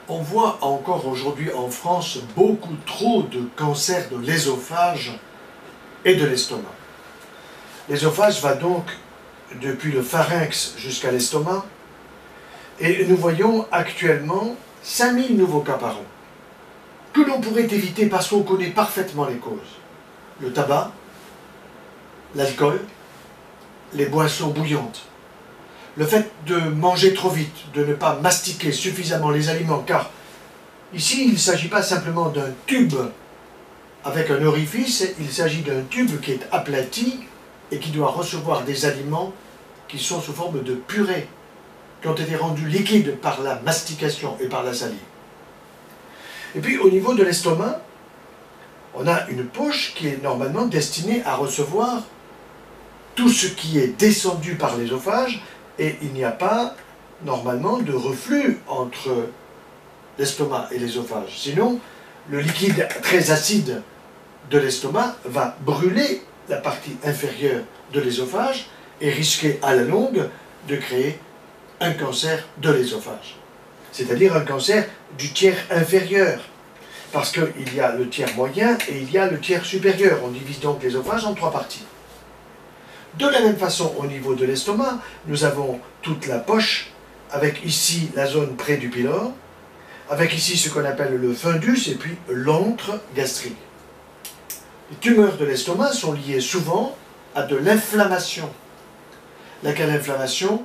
On voit encore aujourd'hui en France beaucoup trop de cancers de l'œsophage et de l'estomac. L'œsophage va donc depuis le pharynx jusqu'à l'estomac et nous voyons actuellement 5000 nouveaux cas par an que l'on pourrait éviter parce qu'on connaît parfaitement les causes. Le tabac, l'alcool, les boissons bouillantes, le fait de manger trop vite, de ne pas mastiquer suffisamment les aliments, car ici il ne s'agit pas simplement d'un tube avec un orifice, il s'agit d'un tube qui est aplati et qui doit recevoir des aliments qui sont sous forme de purée, qui ont été rendus liquides par la mastication et par la salive. Et puis au niveau de l'estomac, on a une poche qui est normalement destinée à recevoir tout ce qui est descendu par l'œsophage, et il n'y a pas normalement de reflux entre l'estomac et l'œsophage. Sinon, le liquide très acide de l'estomac va brûler la partie inférieure de l'œsophage et risquer à la longue de créer un cancer de l'œsophage. C'est-à-dire un cancer du tiers inférieur. Parce qu'il y a le tiers moyen et il y a le tiers supérieur. On divise donc l'œsophage en 3 parties. De la même façon, au niveau de l'estomac, nous avons toute la poche, avec ici la zone près du pylore, avec ici ce qu'on appelle le fundus, et puis l'antre gastrique. Les tumeurs de l'estomac sont liées souvent à de l'inflammation, laquelle inflammation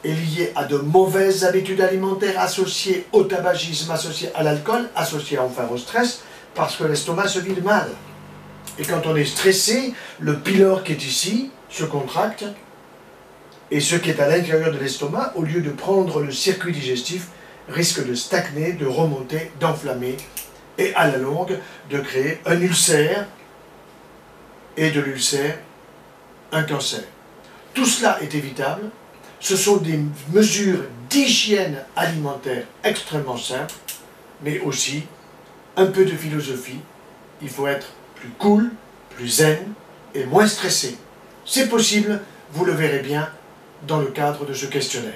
est liée à de mauvaises habitudes alimentaires associées au tabagisme, associées à l'alcool, associées enfin au stress, parce que l'estomac se vide mal. Et quand on est stressé, le pylore qui est ici se contracte, et ce qui est à l'intérieur de l'estomac, au lieu de prendre le circuit digestif, risque de stagner, de remonter, d'enflammer, et à la longue, de créer un ulcère, et de l'ulcère, un cancer. Tout cela est évitable. Ce sont des mesures d'hygiène alimentaire extrêmement simples, mais aussi un peu de philosophie. Il faut être plus cool, plus zen et moins stressé. C'est possible, vous le verrez bien dans le cadre de ce questionnaire.